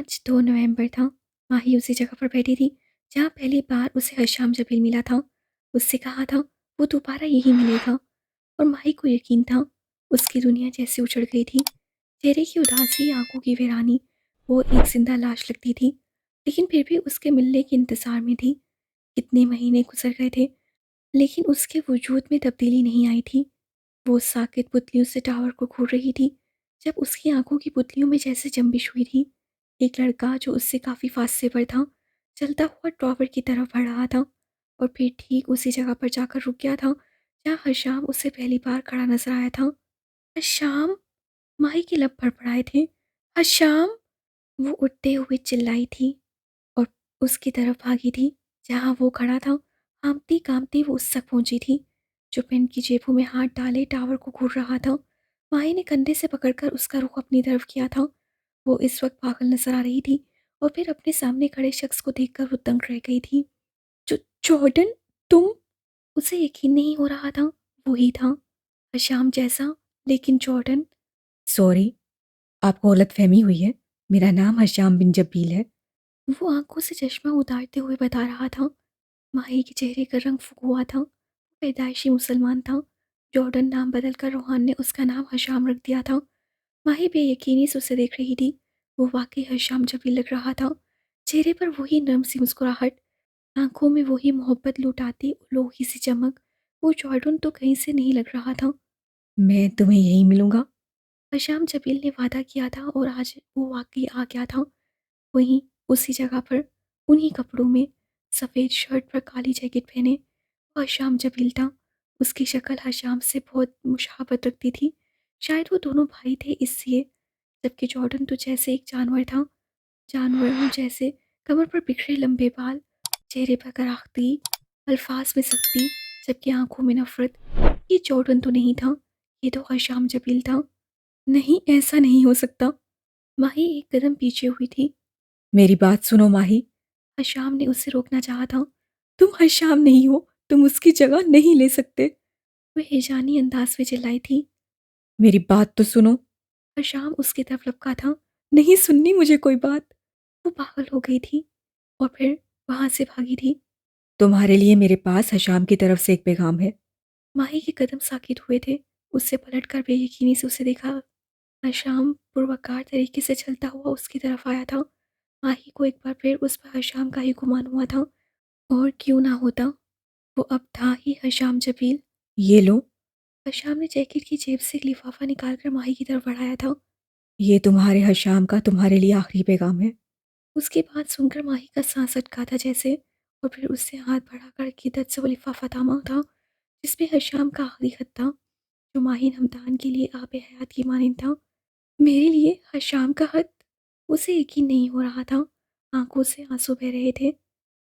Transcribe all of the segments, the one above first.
आज 2 नवंबर था। माही उसी जगह पर बैठी थी, जहाँ पहली बार उसे हशाम जबील मिला था। उससे कहा था, वो दोबारा यही मिलेगा और माही को यकीन था, उसकी दुनिया जैसे उजड़ गई थी। चेहरे की उदासी, आँखों की वीरानी, वो एक ज़िंदा लाश लगती थी, लेकिन फिर भी उसके मिलने के इंतज़ार में थी। कितने महीने गुज़र गए थे, लेकिन उसके वजूद में तब्दीली नहीं आई थी। वो साकित पुतलियों से टावर को घूर रही थी, जब उसकी आंखों की पुतलियों में जैसे जंबिश हुई थी। एक लड़का जो उससे काफ़ी फासले पर था, चलता हुआ टावर की तरफ बढ़ रहा था और फिर ठीक उसी जगह पर जाकर रुक गया था, जहाँ हशाम उसे पहली बार खड़ा नजर आया था। हशाम! माही के लब फड़फड़ाए थे। हशाम! वो उठते हुए चिल्लाई थी और उसकी तरफ भागी थी, जहाँ वो खड़ा था। कांपती-कांपती वो उस तक पहुंची थी, जो पेन की जेबों में हाथ डाले टावर को घूर रहा था। माही ने कंधे से पकड़कर उसका रुख अपनी तरफ किया था। वो इस वक्त पागल नजर आ रही थी और फिर अपने सामने खड़े शख्स को देखकर वो दंग रह गई थी। जो जॉर्डन, तुम? उसे यकीन नहीं हो रहा था, वही था, हशाम जैसा, लेकिन जॉर्डन। सॉरी, आपको गलतफहमी हुई है। मेरा नाम हशाम बिन जब्बील है। वो आंखों से चश्मा उतारते हुए बता रहा था। माही के चेहरे का रंग फुकवा था। वो पैदाइशी मुसलमान था। जॉर्डन नाम बदलकर रोहान ने उसका नाम हशाम रख दिया था। माही बेयकीनी से उसे देख रही थी। वो वाकई हशाम जबी लग रहा था। चेहरे पर वही नर्म सी मुस्कुराहट, आंखों में वही मोहब्बत लुटाती लोही सी चमक। वो जॉर्डन तो कहीं से नहीं लग रहा था। मैं तुम्हें यहीं मिलूंगा। हशाम जबील ने वादा किया था और आज वो वाकई आ गया था। वहीं उसी जगह पर, उन्हीं कपड़ों में, सफ़ेद शर्ट पर काली जैकेट पहने, वो हशाम जबील था। उसकी शक्ल हशाम से बहुत मुशाबत रखती थी। शायद वो दोनों भाई थे इसलिए। जबकि जॉर्डन तो जैसे एक जानवर था, जानवरों जैसे, कमर पर बिखरे लंबे बाल, चेहरे पर कराहती, अल्फाज में सख्ती, जबकि आंखों में नफरत। ये जॉर्डन तो नहीं था, ये तो हशाम जबील था। नहीं, ऐसा नहीं हो सकता। माही एक कदम पीछे हुई थी। मेरी बात सुनो माही। हशाम ने उसे रोकना चाहा था। तुम हशाम नहीं हो, तुम उसकी जगह नहीं ले सकते, वह हिजानी अंदाज में चिल्लाई थी। मेरी बात तो सुनो। हशाम उसकी तरफ लपका था। नहीं सुननी मुझे कोई बात। वो पागल हो गई थी और फिर वहां से भागी थी। तुम्हारे लिए मेरे पास हशाम की तरफ से एक पैगाम है। माही के कदम साकित हुए थे। उससे पलटकर बेयकीनी से उसे देखा। हशाम पुरवकार तरीके से चलता हुआ उसकी तरफ आया था। माही को एक बार फिर उस पर हशाम का ही गुमान हुआ था। और क्यों ना होता, वो अब था ही हशाम जबील। ये लो। हशाम ने जैकेट की जेब से एक लिफाफा निकालकर माही की तरफ बढ़ाया था। ये तुम्हारे हशाम का तुम्हारे लिए आखिरी पैगाम है। उसकी बात सुनकर माही का सांस अटका था जैसे, और फिर उससे हाथ बढ़ाकर किदत से वो लिफाफा थामा था, जिसमें हशाम का आखिरी खत था, जो माहिन हमदान के लिए आब हयात की मानिंद था। मेरे लिए हशाम का खत? उसे यकीन नहीं हो रहा था। आंखों से आंसू बह रहे थे।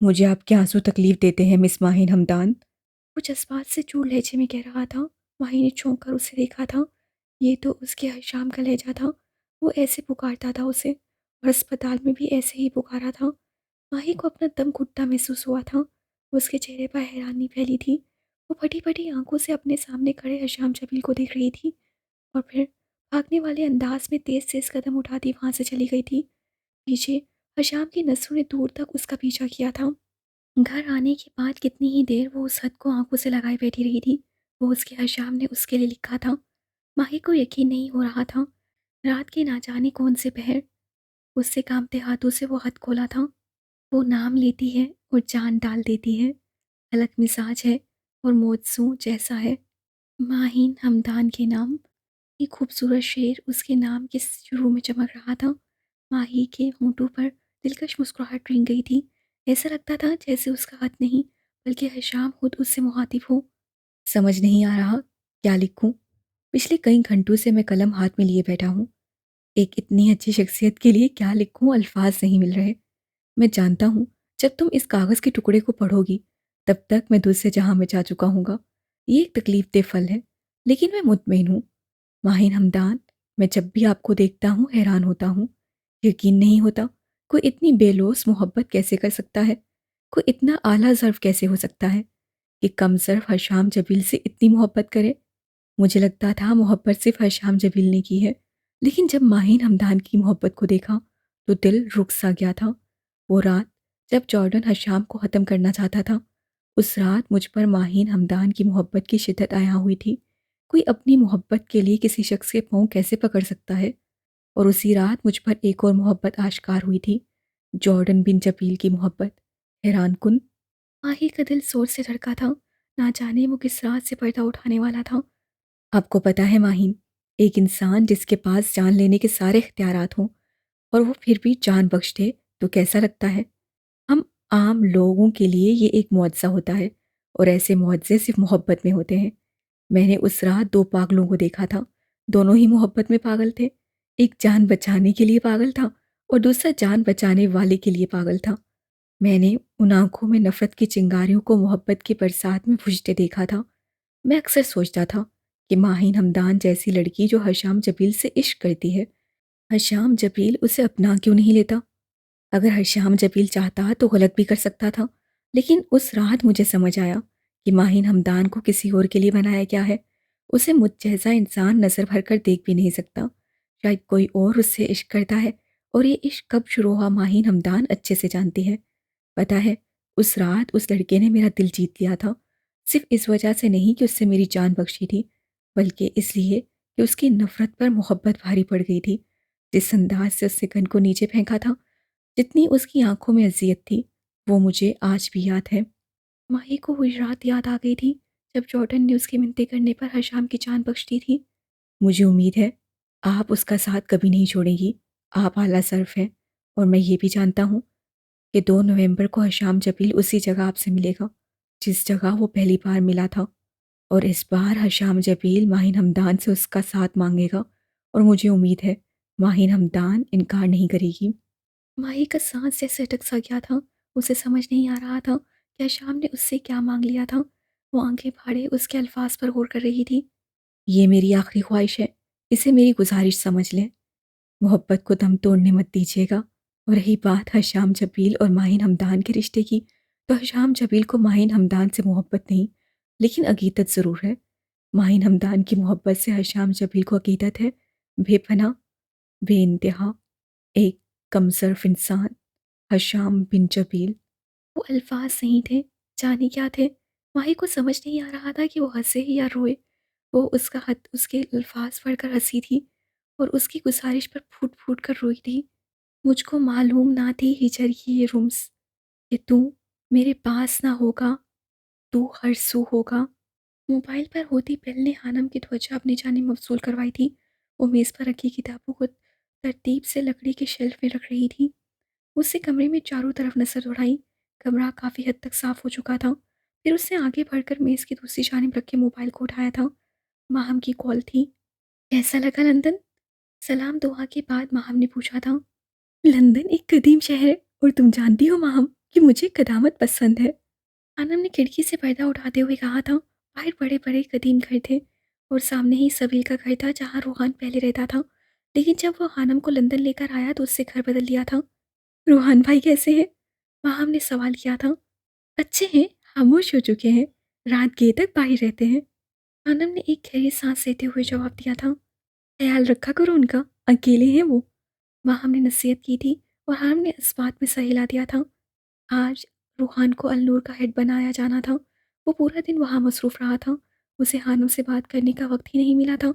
मुझे आपके आंसू तकलीफ देते हैं मिस माहिन हमदान। वो जज्बात से चूर लहजे में कह रहा था। माही ने चौंक कर उसे देखा था। ये तो उसके हशाम का लहजा था। वो ऐसे पुकारता था उसे, और अस्पताल में भी ऐसे ही पुकारा था। माही को अपना दम घुटता महसूस हुआ था। उसके चेहरे पर हैरानी फैली थी। वो फटी फटी आंखों से अपने सामने खड़े हशाम जबील को देख रही थी और फिर भागने वाले अंदाज में तेज तेज कदम उठाती वहां से चली गई थी। पीछे हशाम की नसों ने दूर तक उसका पीछा किया था। घर आने के बाद कितनी ही देर वो उस हद को आंखों से लगाए बैठी रही थी। वो उसके हशाम ने उसके लिए लिखा था। माही को यकीन नहीं हो रहा था। रात के ना जाने कौन से पहर, उससे कांपते हाथों से वो हद खोला था। वो नाम लेती है और जान डाल देती है। अलग मिजाज है और मौजू जैसा है। माहीन हमदान के नाम। ये खूबसूरत शेर उसके नाम के शुरू में चमक रहा था। माही के होंठों पर दिलकश मुस्कुराहट रिंग गई थी। ऐसा लगता था जैसे उसका हाथ नहीं, बल्कि हशाम खुद उससे मुखातिब हो। समझ नहीं आ रहा क्या लिखूं। पिछले कई घंटों से मैं कलम हाथ में लिए बैठा हूँ। एक इतनी अच्छी शख्सियत के लिए क्या लिखूं, अल्फाज नहीं मिल रहे। मैं जानता हूँ, जब तुम इस कागज़ के टुकड़े को पढ़ोगी, तब तक मैं दूसरे जहां में जा चुका हूँगा। ये एक तकलीफ दे फल है, लेकिन मैं मुतमईन हूँ। माहिन हमदान, मैं जब भी आपको देखता हूँ हैरान होता हूँ। यकीन नहीं होता, कोई इतनी बेलौस मोहब्बत कैसे कर सकता है। कोई इतना आला ज़र्फ़ कैसे हो सकता है कि कम ज़र्फ़ हशाम जबील से इतनी मोहब्बत करे। मुझे लगता था मोहब्बत सिर्फ हशाम जबील ने की है, लेकिन जब माहिन हमदान की मोहब्बत को देखा तो दिल रुक सा गया था। वो रात जब जॉर्डन हशाम को ख़त्म करना चाहता था, उस रात मुझ पर माहीन हमदान की मोहब्बत की शिद्दत आया हुई थी। कोई अपनी मोहब्बत के लिए किसी शख्स के पाँव कैसे पकड़ सकता है? और उसी रात मुझ पर एक और मोहब्बत आश्कार हुई थी, जॉर्डन बिन जबील की मोहब्बत। हैरान कुन। माही का दिल जोर से धड़का था। ना जाने वो किस रात से पर्दा उठाने वाला था। आपको पता है माहीन, एक इंसान जिसके पास जान लेने के सारे इख्तियारात हों और वो फिर भी जान बख्श दे, तो कैसा लगता है? हम आम लोगों के लिए ये एक मुआज़ा होता है और ऐसे मुआज़े सिर्फ़ मोहब्बत में होते हैं। मैंने उस रात 2 पागलों को देखा था। दोनों ही मोहब्बत में पागल थे। एक जान बचाने के लिए पागल था और दूसरा जान बचाने वाले के लिए पागल था। मैंने उन आँखों में नफ़रत की चिंगारियों को मोहब्बत की बरसात में भुजते देखा था। मैं अक्सर सोचता था कि माहिन हमदान जैसी लड़की जो हशाम जबील से इश्क करती है, हशाम जबील उसे अपना क्यों नहीं लेता? अगर हशाम जबील चाहता तो गलत भी कर सकता था। लेकिन उस रात मुझे समझ आया कि माहिन हमदान को किसी और के लिए बनाया गया है। उसे मुझ जैसा इंसान नज़र भर कर देख भी नहीं सकता। शायद कोई और उससे इश्क करता है और ये इश्क कब शुरू हुआ माहिन हमदान अच्छे से जानती है। पता है, उस रात उस लड़के ने मेरा दिल जीत लिया था। सिर्फ इस वजह से नहीं कि उससे मेरी जान बख्शी थी, बल्कि इसलिए कि उसकी नफ़रत पर मोहब्बत भारी पड़ गई थी। जिस अंदाज से उससे गन को नीचे फेंका था, जितनी उसकी आंखों में अज़ियत थी, वो मुझे आज भी याद है। माही को वही रात याद आ गई थी जब जॉर्डन ने उसकी मिन्नतें करने पर हशाम की जान बख्श दी थी। मुझे उम्मीद है, आप उसका साथ कभी नहीं छोड़ेंगी। आप आला सर्फ़ हैं और मैं ये भी जानता हूँ कि 2 नवंबर को हशाम जबील उसी जगह आपसे मिलेगा, जिस जगह वो पहली बार मिला था। और इस बार हशाम जबील माहिन हमदान से उसका साथ माँगेगा और मुझे उम्मीद है, माहिन हमदान इनकार नहीं करेगी। माही का सांस जैसे अटक सा गया था। उसे समझ नहीं आ रहा था कि हशाम ने उससे क्या मांग लिया था। वो आंखें फाड़े उसके अल्फाज पर गौर कर रही थी। ये मेरी आखिरी ख्वाहिश है, इसे मेरी गुज़ारिश समझ लें। मोहब्बत को दम तोड़ने मत दीजिएगा। और रही बात हशाम जबील और माहिन हमदान के रिश्ते की, तो हशाम जबील को माहिन हमदान से मोहब्बत नहीं, लेकिन अकीदत ज़रूर है। माहिन हमदान की मोहब्बत से हशाम जबील को अकीदत है, बेपनाह, बेइंतहा, एक कमसर्फ इंसान, हशाम बिन जबील। वो अल्फाज नहीं थे, जाने क्या थे। माही को समझ नहीं आ रहा था कि वो हंसे या रोए। वो उसका हद उसके अल्फाज पढ़कर हंसी थी और उसकी गुजारिश पर फूट फूट कर रोई थी। मुझको मालूम ना थी हिजर की ये रुम्स, कि तू मेरे पास ना होगा, तू हर सू होगा। मोबाइल पर होती बेल ने हानम की त्वचा अपनी जानिब मबसूल करवाई थी। वो मेज़ पर रखी किताबों को तरतीब से लकड़ी के शेल्फ में रख रही थी। उससे कमरे में चारों तरफ नज़र दौड़ाई। कमरा काफ़ी हद तक साफ़ हो चुका था। फिर उसने आगे बढ़कर मेज़ की दूसरी जानिब रखे मोबाइल को उठाया था। माहम की कॉल थी। कैसा लगा लंदन? सलाम दुआ के बाद माहम ने पूछा था। लंदन एक कदीम शहर है और तुम जानती हो माहम कि मुझे कदामत पसंद है। आनम ने खिड़की से पर्दा उठाते हुए कहा था। बाहर बड़े बड़े कदीम घर थे और सामने ही सबील का घर था जहाँ रूहान पहले रहता था। लेकिन जब वो हानम को लंदन लेकर आया तो उससे घर बदल दिया था। रूहान भाई कैसे हैं? माहम ने सवाल किया था। अच्छे हैं, खामोश हो चुके हैं, रात गए तक बाहर रहते हैं। आनम ने एक गहरी सांस लेते हुए जवाब दिया था। ख्याल रखा करो उनका, अकेले हैं वो। माहम ने नसीहत की थी और हानम ने इस बात में सर हिला दिया था। आज रूहान को अलनूर का हेड बनाया जाना था। वो पूरा दिन वहाँ मसरूफ़ रहा था। उसे हानम से बात करने का वक्त ही नहीं मिला था,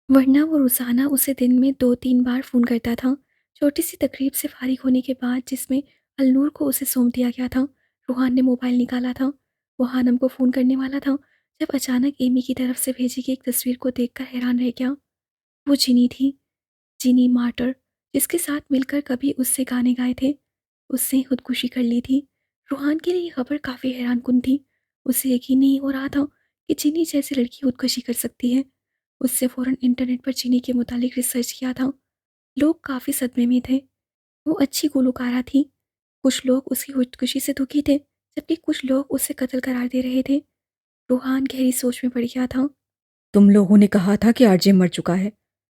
वरना वो रोज़ाना उसे दिन में 2-3 बार फ़ोन करता था। छोटी सी तकरीब से फारिग होने के बाद जिसमें अलनूर को उसे सौंप दिया गया था, रूहान ने मोबाइल निकाला था। वो हानम को फ़ोन करने वाला था जब अचानक एमी की तरफ से भेजी गई एक तस्वीर को देखकर हैरान रह गया। वो जिनी थी, जिनी मार्टर, जिसके साथ मिलकर कभी उससे गाने गाए थे। उसने खुदकुशी कर ली थी। रूहान के लिए ये खबर काफ़ी हैरानकुन थी। उसे यकीन नहीं हो रहा था कि चीनी जैसी लड़की खुदकुशी कर सकती है। उससे फ़ौरन इंटरनेट पर चीनी के मुतालिक रिसर्च किया था। लोग काफ़ी सदमे में थे। वो अच्छी गुलकारा थी। कुछ लोग उसकी खुदकुशी से दुखी थे, जबकि कुछ लोग उसे कत्ल करार दे रहे थे। रूहान गहरी सोच में पड़ गया था। तुम लोगों ने कहा था कि आरजे मर चुका है,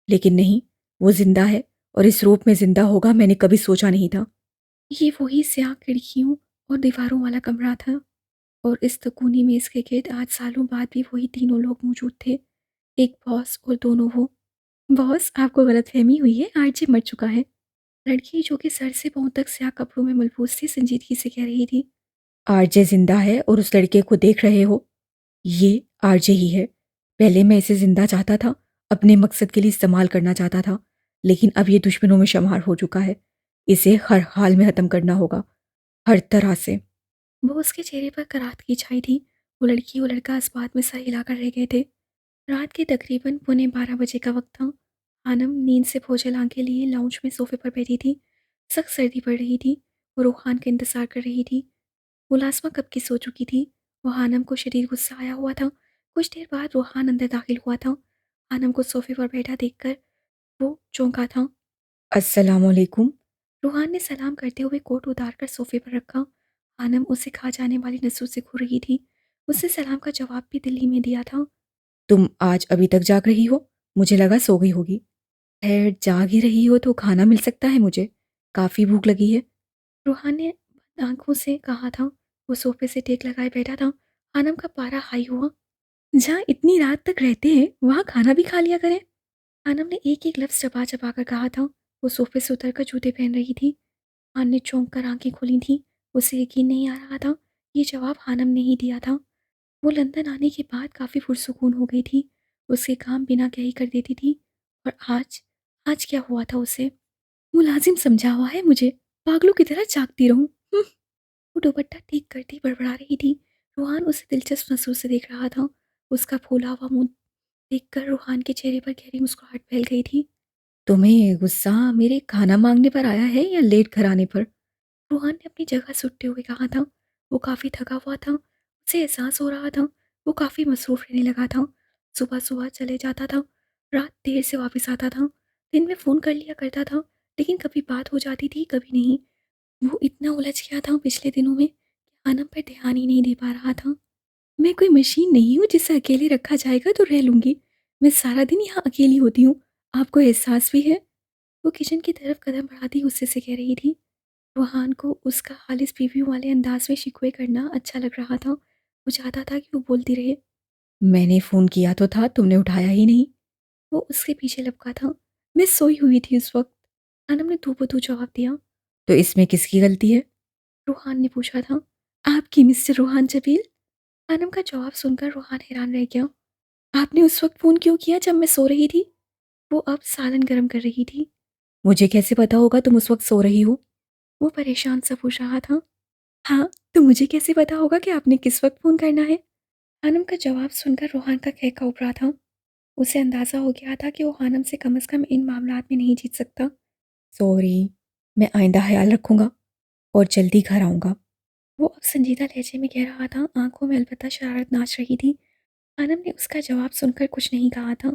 लेकिन नहीं, वो ज़िंदा है और इस रूप में ज़िंदा होगा मैंने कभी सोचा नहीं था। ये वही स्याह खिड़कियों और दीवारों वाला कमरा था और इस तकूनी मेज़ के गिर्द आज सालों बाद भी वही तीनों लोग मौजूद थे। एक बॉस और दोनों वो। बॉस, आपको गलतफ़हमी हुई है, आरजे मर चुका है। लड़की जो कि सर से पाँव तक स्याह कपड़ों में मलबूस थी संजीदगी से कह रही थी। आरजे जिंदा है और उस लड़के को देख रहे हो? ये आरजे ही है। पहले मैं इसे जिंदा चाहता था, अपने मकसद के लिए इस्तेमाल करना चाहता था, लेकिन अब ये दुश्मनों में शुमार हो चुका है। इसे हर हाल में ख़त्म करना होगा, हर तरह से। वो उसके चेहरे पर कराहत की छाई थी। वो लड़की वो लड़का इस बात में सर हिलाकर रह गए थे। रात के तकरीबन पौने 12 बजे का वक्त था। हानम नींद से बोझल आंखें लिए लाउंज में सोफे पर बैठी थी। सख्त सर्दी पड़ रही थी। वो रूहान का इंतजार कर रही थी। मुलाजमा कब की सो चुकी थी। वो हानम को शदीद गुस्सा आया हुआ था। कुछ देर बाद रूहान अंदर दाखिल हुआ था। हानम को सोफे पर बैठा देखकर वो चौंका था। अस्सलामुअलैकुम। रूहान ने सलाम करते हुए कोट उतारकर सोफे पर रखा। हानम उसे खा जाने वाली नसों से घूर रही थी। उसने सलाम का जवाब भी दिल्ली में दिया था। तुम आज अभी तक जाग रही हो? मुझे लगा सो गई होगी। खैर, जाग ही रही हो तो खाना मिल सकता है मुझे? काफ़ी भूख लगी है। रूहान ने बंद आंखों से कहा था। वो सोफे से टेक लगाए बैठा था। हानम का पारा हाई हुआ। जहाँ इतनी रात तक रहते हैं वहाँ खाना भी खा लिया करें। हानम ने एक एक लफ्ज़ चबा चबा कर कहा था। वो सोफे से उतरकर जूते पहन रही थी। हान ने चौंक कर आंखें खोली थीं। उसे यकीन नहीं आ रहा था। ये जवाब हानम ने ही दिया था। वो लंदन आने के बाद काफ़ी पुरसुकून हो गई थी। उसके काम बिना कही कर देती थी। और आज आज क्या हुआ था उसे? मुलाजिम समझा हुआ है मुझे, पागलों की तरह जागती रहूं। वो दुपट्टा ठीक करती बड़बड़ा रही थी। रूहान उसे दिलचस्प नजरों से देख रहा था। उसका फूला हुआ मुंह देखकर रूहान के चेहरे पर गहरी मुस्कुराहट फैल गई थी। तुम्हें गुस्सा मेरे खाना मांगने पर आया है या लेट घर आने पर? रूहान ने अपनी जगह सुटते हुए कहा था। वो काफ़ी थका हुआ था। उसे एहसास हो रहा था। वो काफ़ी मसरूफ़ रहने लगा था। सुबह सुबह चले जाता था। रात देर से वापस आता था। दिन में फ़ोन कर लिया करता था, लेकिन कभी बात हो जाती थी कभी नहीं। वो इतना उलझ गया था पिछले दिनों में कि खाना पर ध्यान ही नहीं दे पा रहा था। मैं कोई मशीन नहीं हूँ जिसे अकेले रखा जाएगा तो रह लूँगी। मैं सारा दिन यहाँ अकेली होती हूँ। आपको एहसास भी है? वो किचन की तरफ कदम बढ़ाती गुस्से से कह रही थी। रूहान को उसका खालिस बीवियों वाले अंदाज में शिकवे करना अच्छा लग रहा था। वो चाहता था कि वो बोलती रहे। मैंने फ़ोन किया तो था, तुमने उठाया ही नहीं। वो उसके पीछे लपका था। मैं सोई हुई थी उस वक्त। खानम ने दो बदू जवाब दिया। तो इसमें किसकी गलती है? रूहान ने पूछा था। आपकी मिस्टर रूहान जबील। खानम का जवाब सुनकर रूहान हैरान रह गया। आपने उस वक्त फ़ोन क्यों किया जब मैं सो रही थी? वो अब सालन गर्म कर रही थी। मुझे कैसे पता होगा तुम उस वक्त सो रही हो? वो परेशान सा पूछ रहा था। हाँ, तो मुझे कैसे पता होगा कि आपने किस वक्त फ़ोन करना है? खानम का जवाब सुनकर रूहान का खहका उभरा था। उसे अंदाज़ा हो गया था कि वो हानम से कम इन मामलात में नहीं जीत सकता। सॉरी, मैं आइंदा ख्याल रखूंगा और जल्दी घर आऊंगा। वो अब संजीदा लहजे में कह रहा था। आंखों में अलबत्ता शरारत नाच रही थी। हानम ने उसका जवाब सुनकर कुछ नहीं कहा था।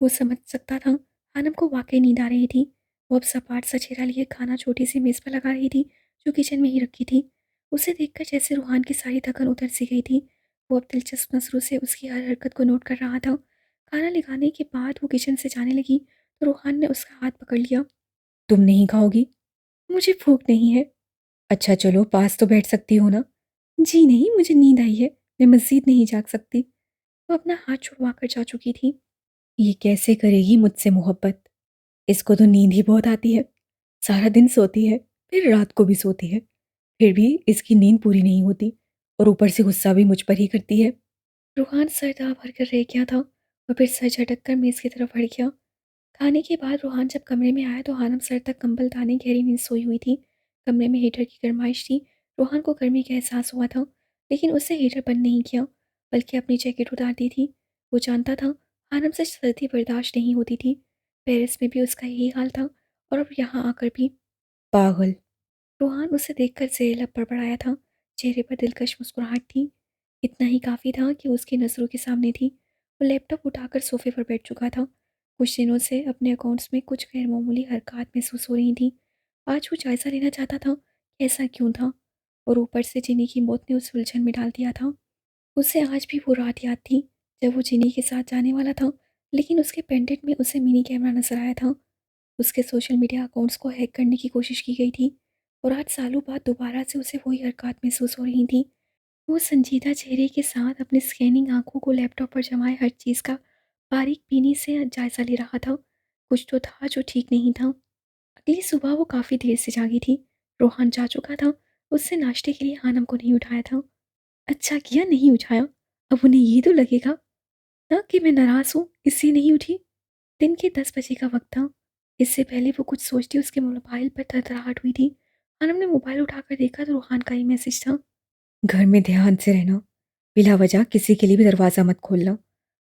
वो समझ सकता था हानम को वाकई नींद आ रही थी। वो अब सपाट सा चेहरा लिए खाना छोटी सी मेज़ पर लगा रही थी जो किचन में ही रखी थी। उसे देखकर जैसे रूहान की सारी थकन उतर सी गई थी। वो अब दिलचस्प नजरों से उसकी हर हरकत को नोट कर रहा था। खाना लगाने के बाद वो किचन से जाने लगी तो रूहान ने उसका हाथ पकड़ लिया। तुम नहीं खाओगी? मुझे भूख नहीं है। अच्छा चलो, पास तो बैठ सकती हो ना। जी नहीं, मुझे नींद आई है। मैं मज़ीद नहीं जाग सकती। वो अपना हाथ छुड़वा कर जा चुकी थी। ये कैसे करेगी मुझसे मोहब्बत? इसको तो नींद ही बहुत आती है। सारा दिन सोती है, फिर रात को भी सोती है, फिर भी इसकी नींद पूरी नहीं होती, और ऊपर से गुस्सा भी मुझ पर ही करती है। रूहान सर दबा भर कर रह गया था और फिर सर झटक कर मेज़ की तरफ बढ़ गया। खाने के बाद रूहान जब कमरे में आया तो हानम सर तक कंबल ताने गहरी नींद सोई हुई थी। कमरे में हीटर की गर्माइश थी। रूहान को गर्मी का एहसास हुआ था, लेकिन उसने हीटर बंद नहीं किया, बल्कि अपनी जैकेट उतार दी थी। वो जानता था हानम से सर्दी बर्दाश्त नहीं होती थी। पेरिस में भी उसका यही हाल था और अब यहाँ आकर भी। पागल। रूहान उसे देखकर ज़ेरे लब बड़बड़ाया था। चेहरे पर दिलकश मुस्कुराहट थी। इतना ही काफ़ी था कि उसकी नज़रों के सामने थी। वो लैपटॉप उठाकर सोफे पर बैठ चुका था। कुछ दिनों से अपने अकाउंट्स में कुछ गैरमामूली हरकत महसूस हो रही थी। आज वो जायज़ा लेना चाहता था कि ऐसा क्यों था, और ऊपर से जिनी की मौत ने उसे उलझन में डाल दिया था। उसे आज भी वो रात याद थी जब वो जिनी के साथ जाने वाला था, लेकिन उसके पेंडेंट में उसे मिनी कैमरा नजर आया था। उसके सोशल मीडिया अकाउंट्स को हैक करने की कोशिश की गई थी, और आज सालों बाद दोबारा से उसे वही हरकत महसूस हो रही थी। वो संजीदा चेहरे के साथ अपनी स्कैनिंग आंखों को लैपटॉप पर जमाए हर चीज़ का बारीक बीनी से जायजा ले रहा था। कुछ तो था जो ठीक नहीं था। अगली सुबह वो काफ़ी देर से जागी थी। रोहान जा चुका था। उससे नाश्ते के लिए हानम को नहीं उठाया था। अच्छा किया नहीं उठाया। अब उन्हें ये तो लगेगा ना कि मैं नाराज़ हूँ, इसलिए नहीं उठी। दिन के 10 बजे का वक्त था। इससे पहले वो कुछ सोचती उसके मोबाइल पर थरथराहट हुई थी। हानम ने मोबाइल उठाकर देखा तो रूहान का ही मैसेज था। घर में ध्यान से रहना, बिला वजह किसी के लिए भी दरवाज़ा मत खोलना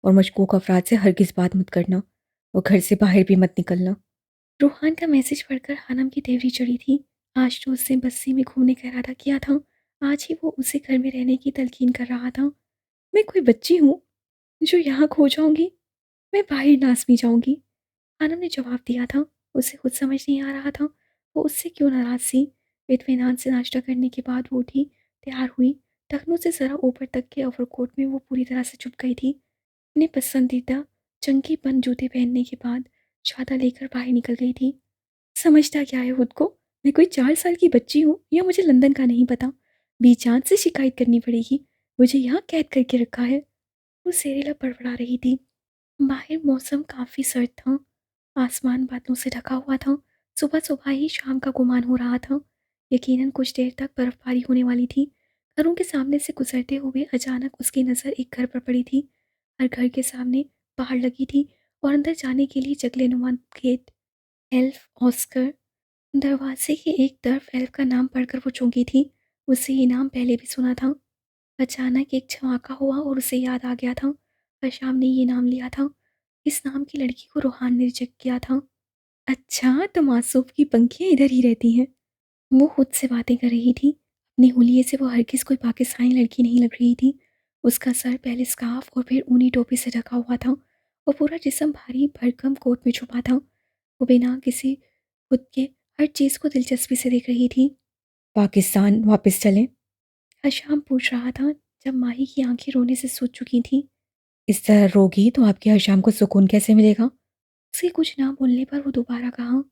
और मशकूक अफराद से हरगिज़ बात मत करना और घर से बाहर भी मत निकलना। रूहान का मैसेज पढ़कर हानम की देवरी चढ़ी थी। आज तो उससे बस्ती में घूमने का इरादा किया था। आज ही वो उसे घर में रहने की तलकीन कर रहा था। मैं कोई बच्ची हूँ जो यहाँ खो जाऊंगी? मैं बाहर नासमी जाऊंगी। हानम ने जवाब दिया था। उसे खुद समझ नहीं आ रहा था वो उससे क्यों नाराज थी। इत्मीनान से नाश्ता करने के बाद वो उठी, तैयार हुई। टखनों से जरा ऊपर तक के ओवरकोट में वो पूरी तरह से छुप गई थी। अपने पसंदीदा चंकी बंद जूते पहनने के बाद छाता लेकर बाहर निकल गई थी। समझता क्या है खुद को? मैं कोई 4 साल की बच्ची हूँ या मुझे लंदन का नहीं पता? बीचांद से शिकायत करनी पड़ेगी। मुझे यहाँ कैद करके रखा है। वो सेरेला बड़बड़ा रही थी। बाहर मौसम काफ़ी सर्द था। आसमान बादलों से ढका हुआ था। सुबह सुबह ही शाम का गुमान हो रहा था। यकीनन कुछ देर तक बर्फबारी होने वाली थी। घरों के सामने से गुजरते हुए अचानक उसकी नज़र एक घर पर पड़ी थी। हर घर के सामने पहाड़ लगी थी और अंदर जाने के लिए जगलेनुमा गेट। Elf Oscar. दरवाजे के एक तरफ एल्फ का नाम पढ़कर वो चौंकी थी। उससे ये नाम पहले भी सुना था। अचानक एक धमाका हुआ और उसे याद आ गया था। हशाम ने ये नाम लिया था। इस नाम की लड़की को रूहान ने रिजेक्ट किया था। अच्छा, तो मासूम की पंखियाँ इधर ही रहती हैं। वो खुद से बातें कर रही थी। अपने हुलिये से वो हरगिज़ कोई पाकिस्तानी लड़की नहीं लग रही थी। उसका सर पहले स्कार्फ और फिर ऊनी टोपी से ढका हुआ था और पूरा जिस्म भारी भरकम कोट में छुपा था। वो बिना किसी खुद के हर चीज़ को दिलचस्पी से देख रही थी। पाकिस्तान वापस चलें? हशाम पूछ रहा था जब माही की आंखें रोने से सूज चुकी थीं। इस तरह रोगी तो आपके हशाम को सुकून कैसे मिलेगा? उसके कुछ ना बोलने पर वो दोबारा कहा।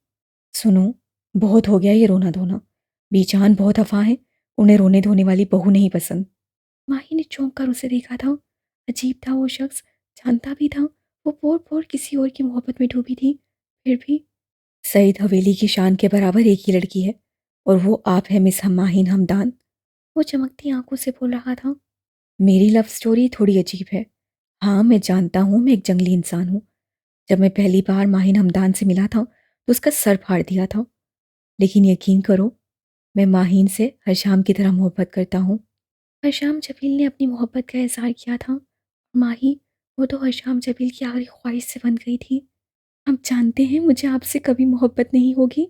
सुनो, बहुत हो गया ये रोना धोना। बीचान बहुत अफाह है, उन्हें रोने धोने वाली बहू नहीं पसंद। माही ने चौंक कर उसे देखा था। अजीब था वो शख्स। जानता भी था वो पोर पोर किसी और की मोहब्बत में डूबी थी। फिर भी सईद हवेली की शान के बराबर एक ही लड़की है और वो आप है मिस माहिन हमदान। वो चमकती आंखों से बोल रहा था। मेरी लव स्टोरी थोड़ी अजीब है। हाँ, मैं जानता हूँ मैं एक जंगली इंसान हूँ। जब मैं पहली बार माहिन हमदान से मिला था तो उसका सर फाड़ दिया था। लेकिन यकीन करो, मैं माहिन से हशाम की तरह मोहब्बत करता हूँ। हशाम जबील ने अपनी मोहब्बत का इजहार किया था। माही, वो तो हशाम जबील की आखिरी ख्वाहिश से बन गई थी। आप जानते हैं मुझे आपसे कभी मोहब्बत नहीं होगी।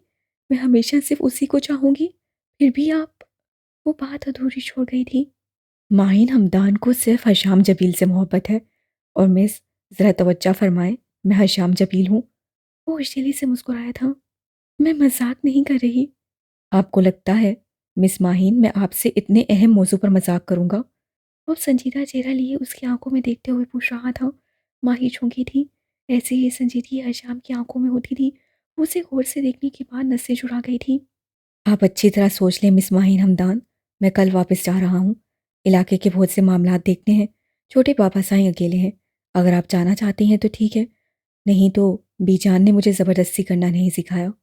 मैं हमेशा सिर्फ उसी को चाहूँगी। फिर भी आप। वो बात अधूरी छोड़ गई थी। माहिन हमदान को सिर्फ हशाम जबील से मोहब्बत है। और मिस, ज़रा तवज्जो फरमाएं, मैं हशाम जबील हूँ। वो होशली से मुस्कुराया था। मैं मजाक नहीं कर रही। आपको लगता है मिस माहिन मैं आपसे इतने अहम मौजू पर मजाक करूंगा? वो संजीदा चेहरा लिए उसकी आंखों में देखते हुए पूछ रहा था। माही चौंकी थी। ऐसी ही संजीदगी हशाम की आंखों में होती थी। वो उसे गौर से देखने के बाद नसें जुड़ा गई थी। आप अच्छी तरह सोच लें मिस माहिन हमदान। मैं कल वापस जा रहा हूँ। इलाके के बहुत से मामलात देखने हैं। छोटे पापा साईं अकेले हैं। अगर आप जाना चाहती हैं तो ठीक है, नहीं तो बीजान ने मुझे ज़बरदस्ती करना नहीं सिखाया।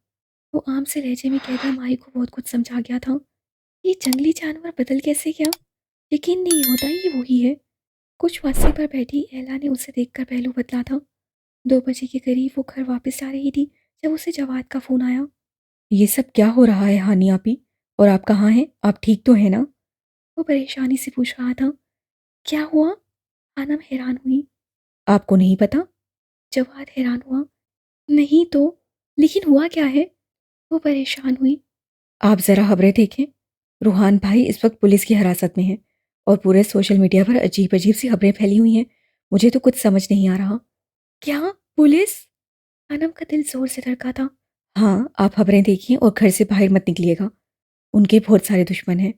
वो आम से लहजे में कहकर माही को बहुत कुछ समझा गया था। ये जंगली जानवर बदल कैसे गया? यकीन नहीं होता ये वही है। कुछ वास्ते पर बैठी एला ने उसे देखकर पहलू बदला था। 2 बजे के करीब वो घर वापस जा रही थी जब उसे जवाद का फोन आया। ये सब क्या हो रहा है हानी आपी? और आप कहाँ हैं? आप ठीक तो हैं ना? वो परेशानी से पूछ रहा था। क्या हुआ? आनम हैरान हुई। आपको नहीं पता? जवाद हैरान हुआ। नहीं तो, लेकिन हुआ क्या है? वो परेशान हुई। आप ज़रा खबरें देखें। रूहान भाई इस वक्त पुलिस की हिरासत में हैं और पूरे सोशल मीडिया पर अजीब अजीब सी खबरें फैली हुई हैं। मुझे तो कुछ समझ नहीं आ रहा। क्या? पुलिस? आनम का दिल जोर से धड़का था। हाँ, आप खबरें देखिए और घर से बाहर मत निकलिएगा। उनके बहुत सारे दुश्मन हैं।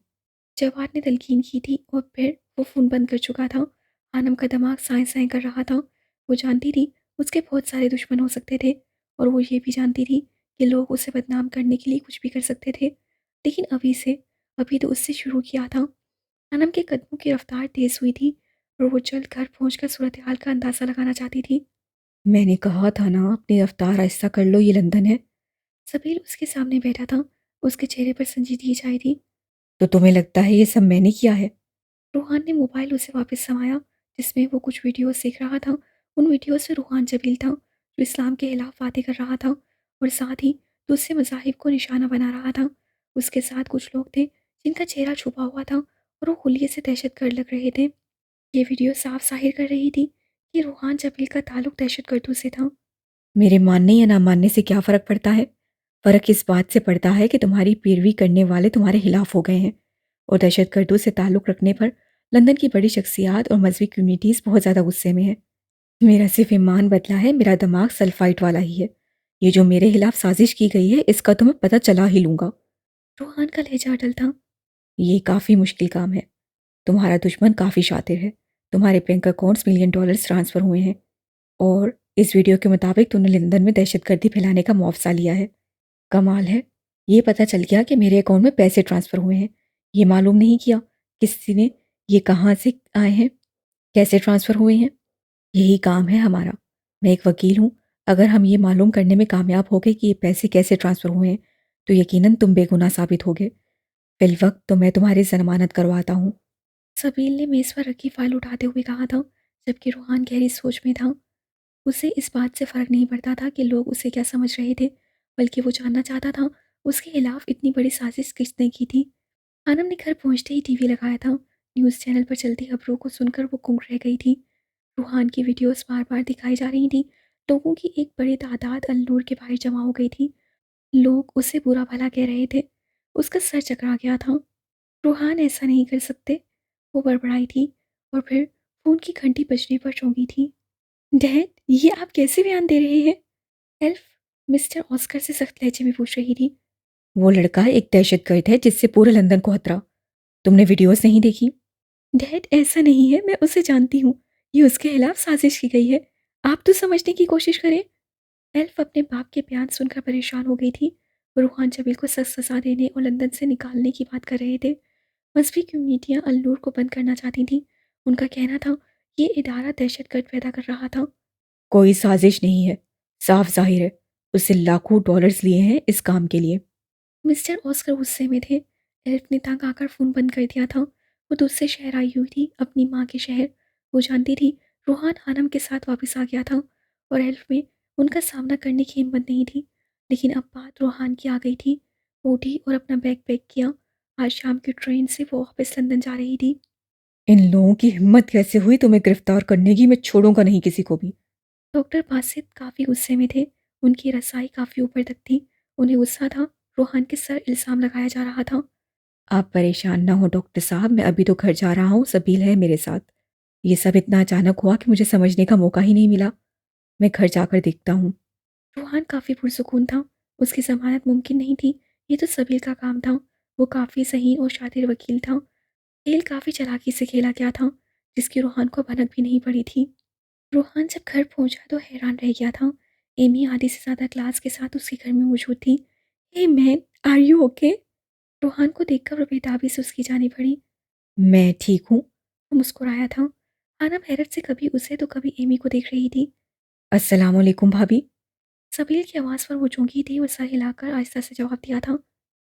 जवाद ने तलकीन की थी और फिर वो फ़ोन बंद कर चुका था। आनम का दिमाग साए साए कर रहा था। वो जानती थी उसके बहुत सारे दुश्मन हो सकते थे और वो ये भी जानती थी कि लोग उसे बदनाम करने के लिए कुछ भी कर सकते थे। लेकिन अभी तो उससे शुरू किया था। आनम के कदमों की रफ्तार तेज़ हुई थी और वो जल्द घर पहुंचकर सूरत हाल का अंदाज़ा लगाना चाहती थी। मैंने कहा था ना अपनी रफ्तार आहिस्ता कर लो, ये लंदन है। सबील उसके सामने बैठा था। उसके चेहरे पर संजीदगी छाई थी। तो तुम्हें लगता है ये सब मैंने किया है? रूहान ने मोबाइल उसे वापस समाया, जिसमें वो कुछ वीडियोस देख रहा था। उन वीडियोस में रूहान जबील था, जो इस्लाम के खिलाफ बातें कर रहा था और साथ ही दूसरे मज़ाहिब को निशाना बना रहा था। उसके साथ कुछ लोग थे जिनका चेहरा छुपा हुआ था और वो हुलिये से दहशतगर्द लग रहे थे। ये वीडियो साफ ज़ाहिर कर रही थी कि रूहान जबील का ताल्लुक दहशतगर्दों से था। मेरे मानने या ना मानने से क्या फ़र्क पड़ता है? फ़र्क इस बात से पड़ता है कि तुम्हारी पैरवी करने वाले तुम्हारे खिलाफ हो गए हैं और दहशतगर्दों से ताल्लुक़ रखने पर लंदन की बड़ी शख्सियात और मज़हबी कम्युनिटीज़ बहुत ज़्यादा गुस्से में हैं। मेरा सिर्फ़ ईमान बदला है, मेरा दिमाग सल्फ़ाइट वाला ही है। ये जो मेरे खिलाफ साज़िश की गई है, इसका तो मैं पता चला ही लूँगा। रूहान का लहजा अटल था। ये काफ़ी मुश्किल काम है। तुम्हारा दुश्मन काफ़ी शातिर है। तुम्हारे bank accounts million dollars transfer हुए हैं और इस वीडियो के मुताबिक तुमने लंदन में दहशतगर्दी फैलाने का मुआवज़ा लिया है। कमाल है, ये पता चल गया कि मेरे अकाउंट में पैसे ट्रांसफ़र हुए हैं। ये मालूम नहीं किया किसी ने ये कहाँ से आए हैं, कैसे ट्रांसफ़र हुए हैं। यही काम है हमारा। मैं एक वकील हूँ। अगर हम ये मालूम करने में कामयाब हो गए कि ये पैसे कैसे ट्रांसफ़र हुए हैं, तो यकीनन तुम बेगुनाह साबित होगे। फ़िलवक़्त तो मैं तुम्हारी ज़मानत करवाता हूँ। सबील ने मेज़ पर रखी फाइल उठाते हुए कहा था, जबकि रूहान गहरी सोच में था। उसे इस बात से फ़र्क नहीं पड़ता था कि लोग उसे क्या समझ रहे थे, बल्कि वो जानना चाहता था उसके खिलाफ इतनी बड़ी साजिश किसने की थी। आनम ने घर पहुंचते ही टीवी लगाया था। न्यूज़ चैनल पर चलती खबरों को सुनकर वो गुंग रह गई थी। रूहान की वीडियोस बार बार दिखाई जा रही थी। लोगों की एक बड़ी तादाद अल-नूर के बाहर जमा हो गई थी। लोग उसे बुरा भला कह रहे थे। उसका सर चकरा गया था। रूहान ऐसा नहीं कर सकते, वो बड़बड़ाई थी और फिर फ़ोन की घंटी बजने पर चौंकी थी। डैड, ये आप कैसे बयान दे रहे हैं? एल्फ मिस्टर ऑस्कर से सख्त लहजे में पूछ रही थी। वो लड़का एक दहशतगर्द है जिससे पूरे लंदन को खतरा। तुमने वीडियोज़ नहीं देखी? डैड, ऐसा नहीं है, मैं उसे जानती हूँ। ये उसके खिलाफ साजिश की गई है। आप तो समझने की कोशिश करें। एल्फ अपने बाप के बयान सुनकर परेशान हो गई थी। रूहान जबील को सख्त सज़ा देने और लंदन से निकालने की बात कर रहे थे। मज़हबी कम्युनिटियाँ अल-नूर को बंद करना चाहती थीं। उनका कहना था, ये इदारा दहशतगर्द पैदा कर रहा था। कोई साजिश नहीं है। साफ ज़ाहिर है, उससे लाखों डॉलर्स लिए हैं इस काम के लिए। मिस्टर ऑस्कर गुस्से में थे। एल्फ ने तंग आकर फ़ोन बंद कर दिया था। वो दूसरे शहर आई हुई थी, अपनी माँ के शहर। वो जानती थी रूहान हानम के साथ वापस आ गया था और एल्फ में उनका सामना करने की हिम्मत नहीं थी। लेकिन अब बात रूहान की आ गई थी। वो उठी और अपना बैग पैक किया। आज शाम की ट्रेन से वो वापस लंदन जा रही थी। इन लोगों की हिम्मत कैसे हुई तुम्हें गिरफ्तार करने की? मैं छोड़ूंगा नहीं किसी को भी। डॉक्टर बासित काफ़ी गुस्से में थे। उनकी रसाई काफ़ी ऊपर तक थी। उन्हें गुस्सा था, रूहान के सर इल्ज़ाम लगाया जा रहा था। आप परेशान ना हो डॉक्टर साहब, मैं अभी तो घर जा रहा हूँ, सबील है मेरे साथ। ये सब इतना अचानक हुआ कि मुझे समझने का मौका ही नहीं मिला। मैं घर जाकर देखता हूँ। रूहान काफ़ी पुरसुकून था। उसकी ज़मानत मुमकिन नहीं थी। ये तो सबील का काम था। वो काफ़ी सही और शातिर वकील था। खेल काफ़ी चालाकी से खेला गया था, जिसकी रूहान को भनक भी नहीं पड़ी थी। रूहान जब घर पहुंचा तो हैरान रह गया था। एमी आधी से ज़्यादा क्लास के साथ उसके घर में मौजूद थी। Hey man, are you okay? Ruhan को देखकर वो बेताबी से उसकी जाने पड़ी। मैं ठीक हूँ। वो मुस्कुराया था। आनम हैरत से कभी उसे तो कभी एमी को देख रही थी। अस्सलाम वालेकुम भाभी। सबील की आवाज़ पर वो चौंकी थी और सर हिलाकर आहिस्ता से जवाब दिया था।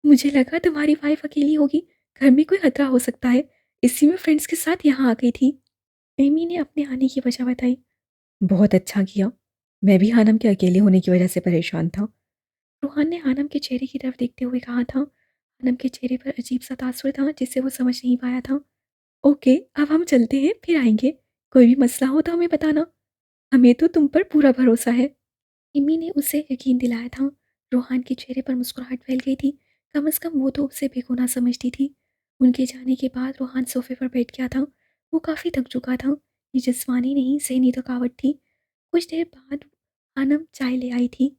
मुझे लगा तुम्हारी वाइफ अकेली होगी, घर में कोई खतरा हो सकता है, इसी में फ्रेंड्स के साथ यहाँ आ गई थी। एमी ने अपने आने की वजह बताई। बहुत अच्छा किया। मैं भी हानम के अकेले होने की वजह से परेशान था। रूहान ने हानम के चेहरे की तरफ देखते हुए कहा था। हानम के चेहरे पर अजीब सा तासुर था जिसे वो समझ नहीं पाया था। ओके, अब हम चलते हैं, फिर आएंगे। कोई भी मसला हो तो हमें बताना। हमें तो तुम पर पूरा भरोसा है। एमी ने उसे यकीन दिलाया था। रूहान के चेहरे पर मुस्कुराहट फैल गई थी। कम से कम वो तो उसे बेगुनाह समझती थी। उनके जाने के बाद रूहान सोफे पर बैठ गया था। वो काफ़ी थक चुका था। ये जिस्मानी नहीं, ज़हनी थकावट थी। कुछ देर बाद हानम चाय ले आई थी।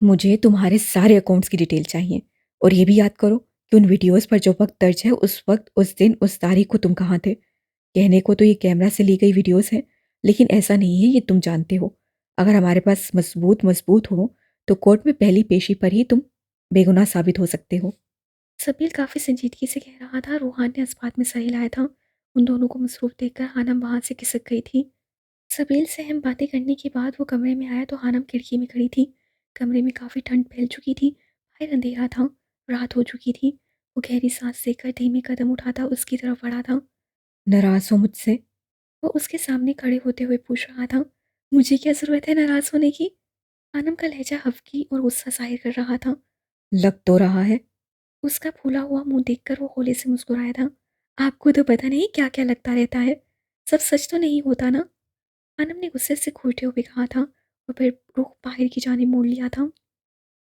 मुझे तुम्हारे सारे अकाउंट्स की डिटेल चाहिए और ये भी याद करो कि उन वीडियोस पर जो वक्त दर्ज है उस वक्त, उस दिन, उस तारीख को तुम कहाँ थे। कहने को तो ये कैमरा से ली गई वीडियोस हैं, लेकिन ऐसा नहीं है, ये तुम जानते हो। अगर हमारे पास मजबूत मजबूत हो तो कोर्ट में पहली पेशी पर ही तुम बेगुनाह साबित हो सकते हो। सबील काफ़ी संजीदगी से कह रहा था। रूहान ने इस बात में सर हिलाया था। उन दोनों को मसरूफ़ देखकर हानम वहाँ से खिसक गई थी। सबील से अहम बातें करने के बाद वो कमरे में आया तो हानम खिड़की में खड़ी थी। कमरे में काफ़ी ठंड फैल चुकी थी। बाहर अंधेरा था, रात हो चुकी थी। वो गहरी सांस लेकर धीमे कदम उठाता उसकी तरफ बढ़ा था। नाराज़ हो मुझसे? वो उसके सामने खड़े होते हुए पूछ रहा था। मुझे क्या ज़रूरत है नाराज़ होने की? आनम का लहजा हल्की और गुस्सा ज़ाहिर कर रहा था। लग तो रहा है। उसका फूला हुआ मुँह देखकर वो होले से मुस्कुराया था। आपको तो पता नहीं क्या-क्या लगता रहता है। सब सच तो नहीं होता ना? आनम ने गुस्से से घूरते हुए कहा था और फिर रुख बाहर की जानिब मोड़ लिया था।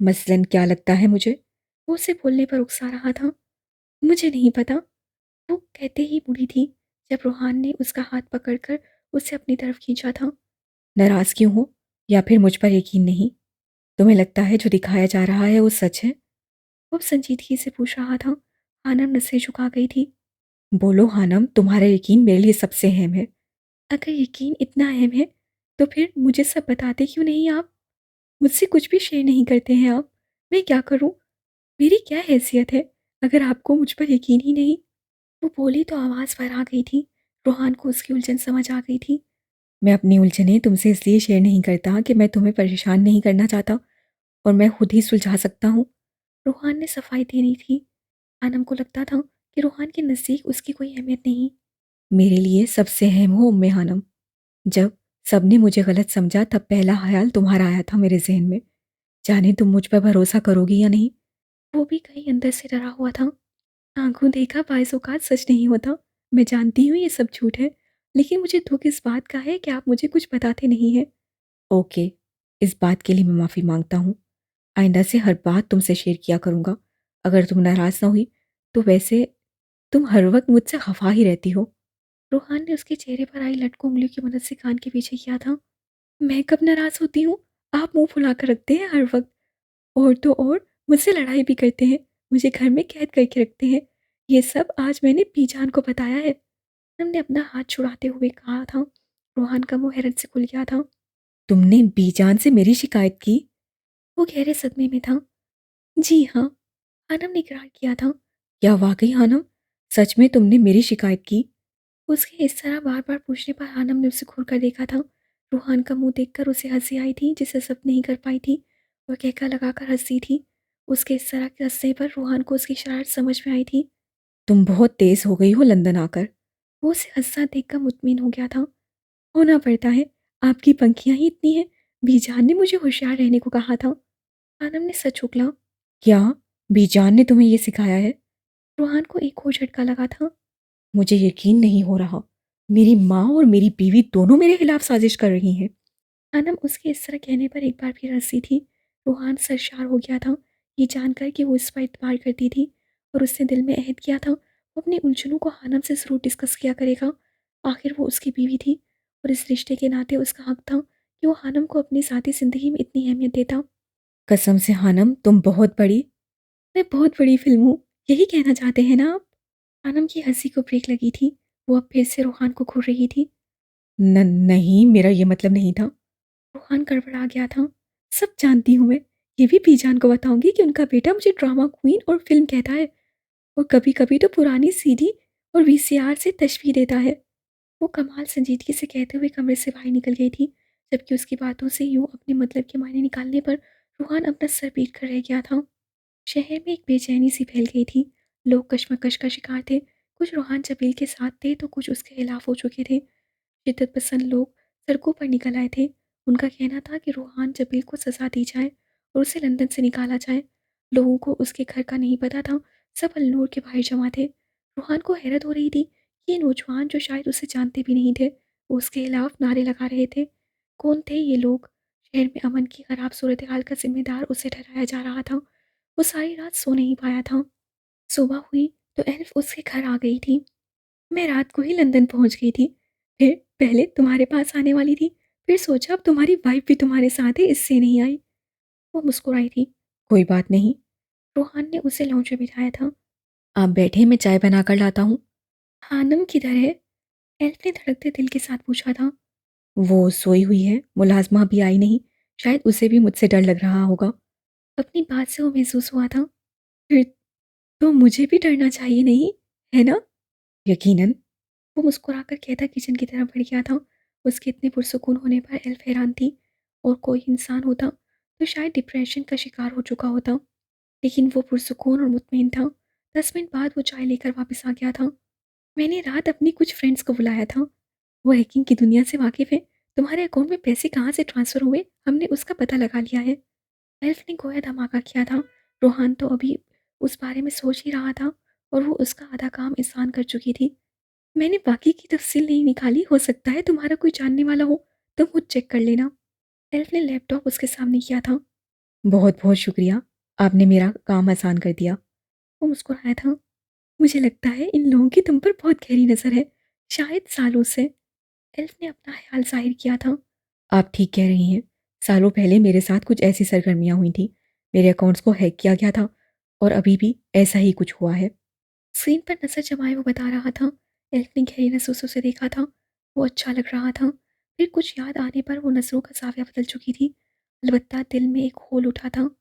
मसलन क्या लगता है मुझे? वो उसे बोलने पर उकसा रहा था। मुझे नहीं पता, वो कहते ही मुड़ी थी जब रूहान ने उसका हाथ पकड़कर उसे अपनी तरफ खींचा था। नाराज़ क्यों हो? या फिर मुझ पर यकीन नहीं? तुम्हें लगता है जो दिखाया जा रहा है वो सच है? वो संजीदगी से पूछ रहा था। आनम नसें झुका गई थी। बोलो हानम, तुम्हारा यकीन मेरे लिए सबसे अहम है। अगर यकीन इतना अहम है तो फिर मुझे सब बताते क्यों नहीं आप? मुझसे कुछ भी शेयर नहीं करते हैं आप। मैं क्या करूं? मेरी क्या हैसियत है अगर आपको मुझ पर यकीन ही नहीं? वो बोली तो आवाज़ पर आ गई थी। रूहान को उसकी उलझन समझ आ गई थी। मैं अपनी उलझनें तुमसे इसलिए शेयर नहीं करता कि मैं तुम्हें परेशान नहीं करना चाहता और मैं खुद ही सुलझा सकता हूँ। रूहान ने सफाई देनी थी। आनम को लगता था कि रूहान के नज़दीक उसकी कोई अहमियत नहीं। मेरे लिए सबसे अहम हो उम्मे हानम। जब सबने मुझे गलत समझा तब पहला ख्याल तुम्हारा आया था मेरे ज़हन में। जाने तुम मुझ पर भरोसा करोगी या नहीं? वो भी कहीं अंदर से डरा हुआ था। आंखों देखा बाइज़-औक़ात सच नहीं होता। मैं जानती हूँ ये सब झूठ है, लेकिन मुझे दुःख इस बात का है कि आप मुझे कुछ बताते नहीं हैं। ओके, इस बात के लिए मैं माफ़ी माँगता हूँ। आइंदा से हर बात तुमसे शेयर किया करूँगा। अगर तुम नाराज़ ना हुई, तो वैसे तुम हर वक़्त मुझसे ख़फ़ा ही रहती हो। रूहान ने उसके चेहरे पर आई लट को उँगलियों की मदद से कान के पीछे किया था। मैं कब नाराज़ होती हूँ? आप मुँह फुलाकर रखते हैं हर वक़्त। और तो और मुझसे लड़ाई भी करते हैं, मुझे घर में कैद करके रखते हैं। ये सब आज मैंने पीजान को बताया है। हमने अपना हाथ छुड़ाते हुए कहा था। रूहान का मुँह हैरत से खुल गया था। तुमने बीजान से मेरी शिकायत की? वो गहरे सदमे में था। जी हाँ, आनम ने इकरार किया था। क्या वाक़ई हानम, सच में तुमने मेरी शिकायत की? उसके इस तरह बार-बार पूछने पर आनम ने उसे घूर कर देखा था। रूहान का मुँह देखकर उसे हँसी आई थी जिसे सब नहीं कर पाई थी। वह कहका लगाकर हँसी थी। उसके इस तरह के हँसने पर रूहान को उसकी शरारत समझ में आई थी। तुम बहुत तेज़ हो गई हो लंदन आकर। वो उसे हँसता देखकर मुतमिन हो गया था। होना पड़ता है, आपकी पंखियाँ ही इतनी हैं। बीजान ने मुझे होशियार रहने को कहा था। आनम ने सच उगला। क्या बीजान ने तुम्हें ये सिखाया है? रूहान को एक और झटका लगा था। मुझे यकीन नहीं हो रहा। मेरी माँ और मेरी बीवी दोनों मेरे खिलाफ साजिश कर रही हैं। आनम उसके इस तरह कहने पर एक बार फिर हँसी थी। रूहान सरशार हो गया था, ये जानकर कि वो इस पर इतबार करती थी और उसने दिल में अहद किया था वो अपनी उलझनों को हानम से ज़रूर डिस्कस किया करेगा। आखिर वो उसकी बीवी थी और इस रिश्ते के नाते उसका हक था कि वो हानम को अपनी साथी ज़िंदगी में इतनी अहमियत देता। कसम से हानम, तुम बहुत बड़ी। मैं बहुत बड़ी फ़िल्म हूँ, यही कहना चाहते हैं ना आप? आनम की हँसी को ब्रेक लगी थी। वो अब फिर से रूहान को घूर रही थी। नहीं, मेरा ये मतलब नहीं था। रूहान गड़बड़ा गया था। सब जानती हूँ मैं। ये भी बीजान को बताऊँगी कि उनका बेटा मुझे ड्रामा क्वीन और फ़िल्म कहता है और कभी-कभी तो पुरानी सीडी और वीसीआर से तशबीह देता है। वो कमाल संजीदगी से कहते हुए कमरे से बाहर निकल गई थी, जबकि उसकी बातों से यूँ अपने मतलब के मायने निकालने पर रूहान अपना सर पीट कर रह गया था। शहर में एक बेचैनी सी फैल गई थी। लोग कशमकश का शिकार थे। कुछ रूहान जबील के साथ थे तो कुछ उसके खिलाफ हो चुके थे। शिद्दत पसंद लोग सड़कों पर निकल आए थे। उनका कहना था कि रूहान जबील को सज़ा दी जाए और उसे लंदन से निकाला जाए। लोगों को उसके घर का नहीं पता था। सब अलनूर के बाहर जमा थे। रूहान को हैरत हो रही थी कि ये नौजवान जो शायद उसे जानते भी नहीं थे, वो उसके खिलाफ नारे लगा रहे थे। कौन थे ये लोग? शहर में अमन की खराब सूरत हाल का जिम्मेदार उसे ठहराया जा रहा था। वो सारी रात सो नहीं पाया था। सुबह हुई तो एल्फ उसके घर आ गई थी। मैं रात को ही लंदन पहुंच गई थी। फिर पहले तुम्हारे पास आने वाली थी, फिर सोचा अब तुम्हारी वाइफ भी तुम्हारे साथ है, इससे नहीं आई। वो मुस्कुराई थी। कोई बात नहीं। रोहान ने उसे लॉन्च में बिठाया था। आप बैठे, मैं चाय बनाकर लाता हूँ। हानम किधर है? एल्फ ने धड़कते दिल के साथ पूछा था। वो सोई हुई है, मुलाज़िमा अभी आई नहीं। शायद उसे भी मुझसे डर लग रहा होगा। अपनी बात से वो महसूस हुआ था। फिर तो मुझे भी डरना चाहिए नहीं, है ना? यकीनन। वो मुस्कुराकर कहता किचन की तरफ बढ़ गया था। उसके इतने पुरसुकून होने पर एल्फ हैरान थी। और कोई इंसान होता तो शायद डिप्रेशन का शिकार हो चुका होता। लेकिन वो पुरसुकून और मुतमईन था। 10 मिनट बाद वो चाय लेकर वापस आ गया था। मैंने रात अपनी कुछ फ्रेंड्स को बुलाया था। वो हैकिंग की दुनिया से वाकिफ़ है। तुम्हारे अकाउंट में पैसे कहाँ से ट्रांसफ़र हुए, हमने उसका पता लगा लिया है। एल्फ ने गोया धमाका किया था। रोहान तो अभी उस बारे में सोच ही रहा था और वो उसका आधा काम आसान कर चुकी थी। मैंने बाकी की तफसील नहीं निकाली, हो सकता है तुम्हारा कोई जानने वाला हो, तुम खुद चेक कर लेना। एल्फ ने लैपटॉप उसके सामने किया था। बहुत-बहुत शुक्रिया, आपने मेरा काम आसान कर दिया। वो मुस्कुराया था। मुझे लगता है इन लोगों की तुम पर बहुत गहरी नज़र है, शायद सालों से। एल्फ ने अपना ख्याल जाहिर किया था। आप ठीक कह रही हैं। सालों पहले मेरे साथ कुछ ऐसी सरगर्मियाँ हुई थीं। मेरे अकाउंट्स को हैक किया गया था और अभी भी ऐसा ही कुछ हुआ है। स्क्रीन पर नज़र जमाए वो बता रहा था। एल्फ ने गहरी नसों से देखा था। वो अच्छा लग रहा था। फिर कुछ याद आने पर वो नज़रों का ज़ाविया बदल चुकी थी। अलबत्ता दिल में एक होल उठा था।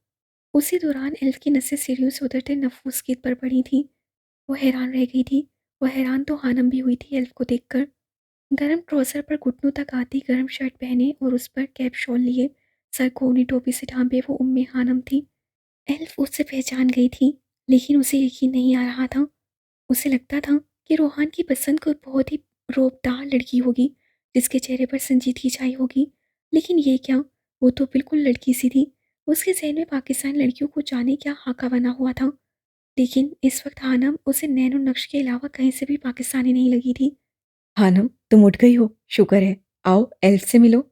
उसी दौरान एल्फ की नसें सीढ़ियों से उतरते नफूस गेट पर पड़ी थीं। वो हैरान रह गई थी। वो हैरान तो हानम भी हुई थी एल्फ को देखकर। गरम ट्राउज़र पर घुटनों तक आती गर्म शर्ट पहने और उस पर कैप शॉल लिए सर को ऊनी टोपी से ढांपे वो उम्मे हानम थी। एल्फ उससे पहचान गई थी, लेकिन उसे यकीन नहीं आ रहा था। उसे लगता था कि रोहान की पसंद कोई बहुत ही रोबदार लड़की होगी, जिसके चेहरे पर संजीदगी छाई होगी। लेकिन ये क्या, वो तो बिल्कुल लड़की सी थी। उसके जहन में पाकिस्तानी लड़कियों को जाने क्या खाका बना हुआ था। लेकिन इस वक्त हानम उसे नैनो नक्श के अलावा कहीं से भी पाकिस्तानी नहीं लगी थी। हानम, तुम उठ गई हो, शुक्र है। आओ, एल्फ से मिलो।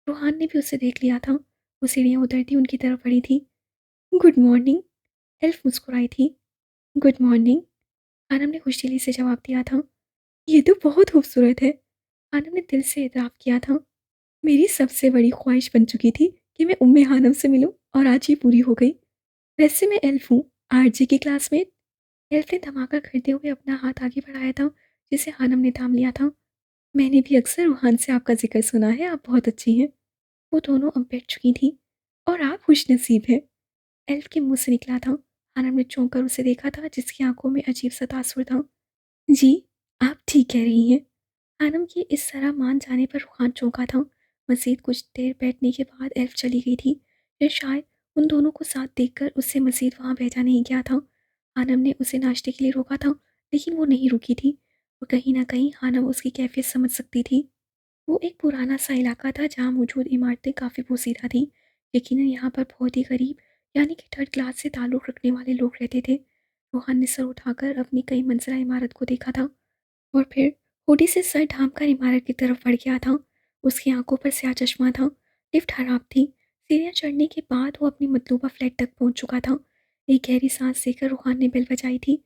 रूहान ने भी उसे देख लिया था। वो सीढ़ियाँ उतरती उनकी तरफ बढ़ी थी। Good morning. एल्फ मुस्कुराई थी। Good morning. हानम ने खुशदिली से जवाब दिया था। ये तो बहुत खूबसूरत है। हानम ने दिल से इतराफ़ किया था। मेरी सबसे बड़ी ख्वाहिश बन चुकी थी कि मैं उम्मे हानम से मिलूं और आज ही पूरी हो गई। वैसे मैं एल्फ हूँ, आरजे की क्लासमेट। एल्फ ने धमाका करते हुए अपना हाथ आगे बढ़ाया था, जिसे हानम ने थाम लिया था। मैंने भी अक्सर रूहान से आपका जिक्र सुना है, आप बहुत अच्छी हैं। वो दोनों अब बैठ चुकी थीं। और आप खुशनसीब हैं। एल्फ के मुंह से निकला था। हानम ने चौंक कर उसे देखा था, जिसकी आंखों में अजीब सा तासुर था। जी, आप ठीक कह रही हैं। हानम के इस तरह मान जाने पर रूहान चौंका था। मज़ीद कुछ देर बैठने के बाद एल्फ चली गई थी। या शायद उन दोनों को साथ देखकर उससे मज़ीद वहाँ बैठा नहीं गया था। हानम ने उसे नाश्ते के लिए रोका था, लेकिन वो नहीं रुकी थी। और कहीं न कहीं हानम उसकी कैफ़ियत समझ सकती थी। वो एक पुराना सा इलाका था जहाँ मौजूद इमारतें काफ़ी पोसीदा थीं। यकीनन यहाँ पर बहुत ही गरीब, यानी कि थर्ड क्लास से ताल्लुक़ रखने वाले लोग रहते थे। रूहान ने सर उठाकर अपनी कई मंजिला इमारत को देखा था और फिर हुडी से सर ढाँपकर इमारत की तरफ बढ़ गया था। उसकी आंखों पर स्याह चश्मा था। लिफ्ट खराब थी। सीढ़ियाँ चढ़ने के बाद वो अपनी मतलूबा फ्लैट तक पहुँच चुका था। एक गहरी सांस लेकर रूहान ने बेल बजाई थी।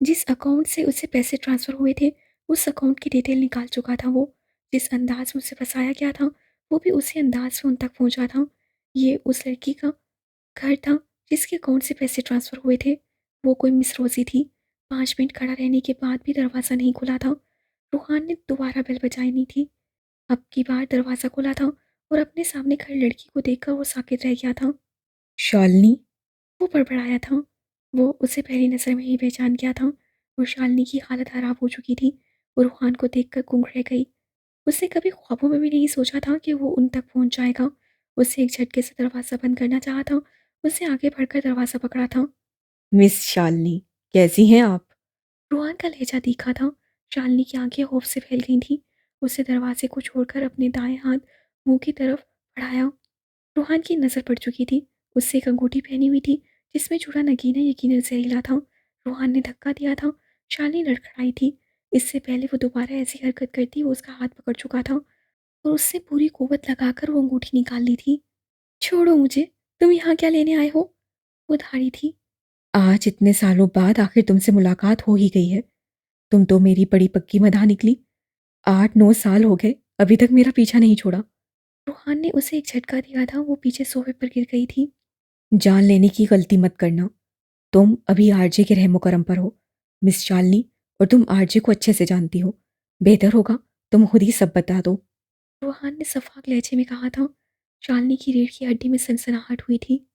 जिस अकाउंट से उसे पैसे ट्रांसफ़र हुए थे, उस अकाउंट की डिटेल निकाल चुका था वो। जिस अंदाज़ में उसे फँसाया गया था, वो भी उसी अंदाज़ में उन तक पहुँचा था। ये उस लड़की का घर था, जिसके अकाउंट से पैसे ट्रांसफ़र हुए थे। वो कोई मिस रोज़ी थी। 5 मिनट खड़ा रहने के बाद भी दरवाज़ा नहीं खुला था। रूहान ने दोबारा बेल बजाई नहीं थी। अब की बार दरवाज़ा खुला था और अपने सामने खड़ी लड़की को देखकर वो साकित रह गया था। शालिनी, वो बड़बड़ाया था। वो उसे पहली नज़र में ही पहचान गया था और शालिनी की हालत ख़राब हो चुकी थी। वो रूहान को देखकर गुंग रह गई। उसने कभी ख्वाबों में भी नहीं सोचा था कि वो उन तक पहुंच जाएगा। उससे एक झटके से दरवाज़ा बंद करना चाहा था। उसने आगे बढ़कर दरवाज़ा पकड़ा था। मिस शालिनी, कैसी हैं आप? रूहान का लहजा तीखा था। शालिनी की आंखें खौफ से फैल गई थीं। उसने दरवाजे को छोड़कर अपने दाएं हाथ मुंह की तरफ बढ़ाया। रूहान की नज़र पड़ चुकी थी। उससे एक अंगूठी पहनी हुई थी, जिसमें जुड़ा नगीना यकीनन जहरीला था। रूहान ने धक्का दिया था। शालिनी लड़खड़ाई थी। इससे पहले वो दोबारा ऐसी हरकत करती, वो उसका हाथ पकड़ चुका था और उससे पूरी कुव्वत लगाकर वो अंगूठी निकाल ली थी। छोड़ो मुझे, तुम यहाँ क्या लेने आए हो? वो धाड़ी थी। आज इतने सालों बाद आखिर तुमसे मुलाकात हो ही गई है। तुम तो मेरी बड़ी पक्की मदाह निकली। 8-9 साल हो गए, अभी तक मेरा पीछा नहीं छोड़ा। रूहान ने उसे एक झटका दिया था। वो पीछे सोफे पर गिर गई थी। जान लेने की गलती मत करना। तुम अभी आरजे के रहमो करम पर हो, मिस शालिनी, और तुम आरजे को अच्छे से जानती हो। बेहतर होगा तुम खुद ही सब बता दो। रूहान ने सफाक लहजे में कहा था। शालिनी की रीढ़ की हड्डी में सनसनाहट हुई थी।